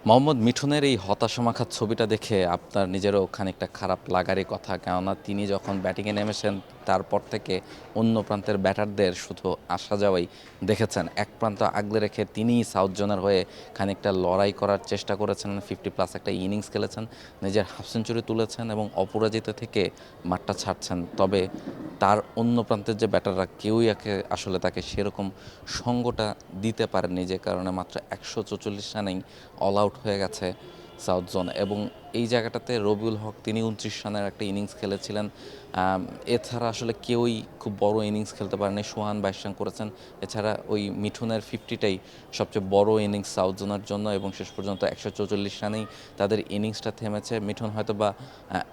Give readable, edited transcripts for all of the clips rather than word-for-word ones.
মোহাম্মদ মিঠুনের এই হতাশামাখা ছবিটা দেখে আপনার নিজেরও খানিকটা খারাপ লাগারই কথা, কেননা তিনি যখন ব্যাটিংয়ে নেমেছেন তারপর থেকে অন্য প্রান্তের ব্যাটারদের শুধু আসা যাওয়াই দেখেছেন। এক প্রান্ত আগলে রেখে তিনিই সাউথ জোনের হয়ে খানিকটা লড়াই করার চেষ্টা করেছেন, 50+ একটা ইনিংস খেলেছেন, নিজের হাফ সেঞ্চুরি তুলেছেন এবং অপরাজিত থেকে মাঠটা ছাড়ছেন। তবে তার অন্য প্রান্তের যে ব্যাটাররা কেউই আসলে তাকে সেরকম সঙ্গটা দিতে পারেনি, যে কারণে মাত্র 144 রানেই অল আউট হয়ে গেছে সাউথ জোন। এবং এই জায়গাটাতে রবিউল হক তিনি 29 রানের একটা ইনিংস খেলেছিলেন। এছাড়া আসলে কেউই খুব বড় ইনিংস খেলতে পারেনি। সোহান 22 রান করেছেন। এছাড়া ওই মিঠুনের 50টাই সবচেয়ে বড় ইনিংস সাউথ জোনের জন্য, এবং শেষ পর্যন্ত 144 রানেই তাদের ইনিংসটা থেমেছে। মিঠুন হয়তো বা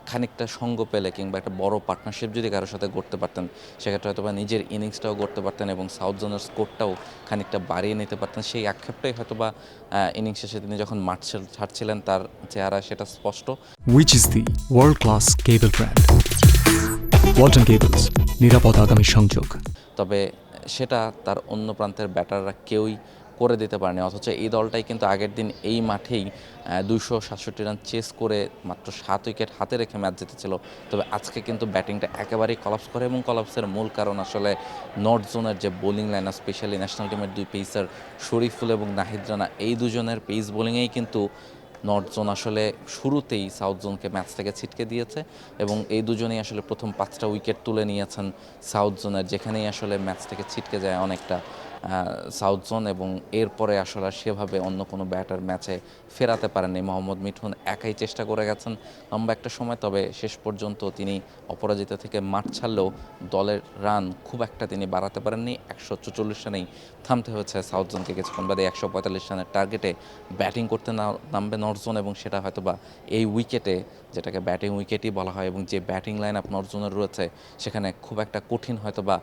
খানিকটা সঙ্গ পেলে কিংবা একটা বড় পার্টনারশিপ যদি কারোর সাথে করতে পারতেন, সেক্ষেত্রে হয়তো বা নিজের ইনিংসটাও করতে পারতেন এবং সাউথ জোনের স্কোরটাও খানিকটা বাড়িয়ে নিতে পারতেন। সেই আক্ষেপটাই হয়তো বা ইনিংস শেষে তিনি যখন মাঠ ছাড়ছিলেন তার চেহারা সেটা স্পষ্ট। Which is the world-class cable brand? Walton Cables, নিরাপদ আগামী সংযোগ। তবে সেটা তার অন্য প্রান্তের ব্যাটাররা কেউই করে দিতে পারেনি। অথচ এই দলটাই কিন্তু আগের দিন এই মাঠেই 267 রান চেস করে মাত্র 7 উইকেট হাতে রেখে ম্যাচ জিতেছিল। তবে আজকে কিন্তু ব্যাটিংটা একেবারেই কলাপস করে, এবং কলাপসের মূল কারণ আসলে নর্থ জোনের যে বোলিং লাইন, স্পেশালি ন্যাশনাল টিমের দুই পেসার শরীফুল এবং নাহিদ রানা, এই দুজনের পেস বোলিংয়েই কিন্তু নর্থ জোন আসলে শুরুতেই সাউথ জোনকে ম্যাচ থেকে ছিটকে দিয়েছে। এবং এই দুজনেই আসলে প্রথম 5টা উইকেট তুলে নিয়েছেন সাউথ জোনের, যেখানেই আসলে ম্যাচ থেকে ছিটকে যায় অনেকটা সাউথ জোন। এবং এরপরে আসলে সেভাবে অন্য কোনো ব্যাটার ম্যাচে ফেরাতে পারেননি। মোহাম্মদ মিঠুন একাই চেষ্টা করে গেছেন লম্বা একটা সময়, তবে শেষ পর্যন্ত তিনি অপরাজিত থেকে মাঠ ছাড়লেও দলের রান খুব একটা তিনি বাড়াতে পারেননি। 144 রানেই থামতে হয়েছে সাউথ জোনকে। কিছুক্ষণ বাদে 145 রানের টার্গেটে ব্যাটিং করতে নামবে নর্থ জোন, এবং সেটা হয়তো বা এই উইকেটে, যেটাকে ব্যাটিং উইকেটই বলা হয়, এবং যে ব্যাটিং লাইন আপ নর্থ জোনের রয়েছে সেখানে খুব একটা কঠিন হয়তো বা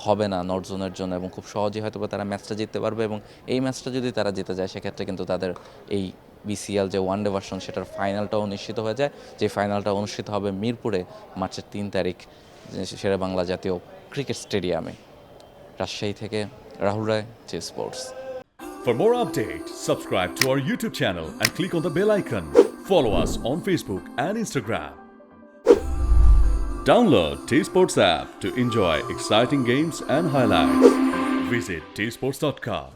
হবে না নর্থ জোনের জন্য, এবং খুব সহজেই হয়তো বা তারা ম্যাচটা জিততে পারবে। এবং এই ম্যাচটা যদি তারা জিতে যায় সেক্ষেত্রে কিন্তু তাদের এই বিসিএল যে ওয়ানডে ভার্সন সেটার ফাইনালটাও নিশ্চিত হয়ে যায়, যে ফাইনালটা অনুষ্ঠিত হবে মিরপুরে মার্চের 3 তারিখ শেরে বাংলা জাতীয় ক্রিকেট স্টেডিয়ামে। রাজশাহী থেকে Rahul Roy, J sports. For more updates, subscribe to our YouTube channel and click on the bell icon. Follow us on Facebook and Instagram. Download T-Sports app to enjoy exciting games and highlights. Visit tsports.com.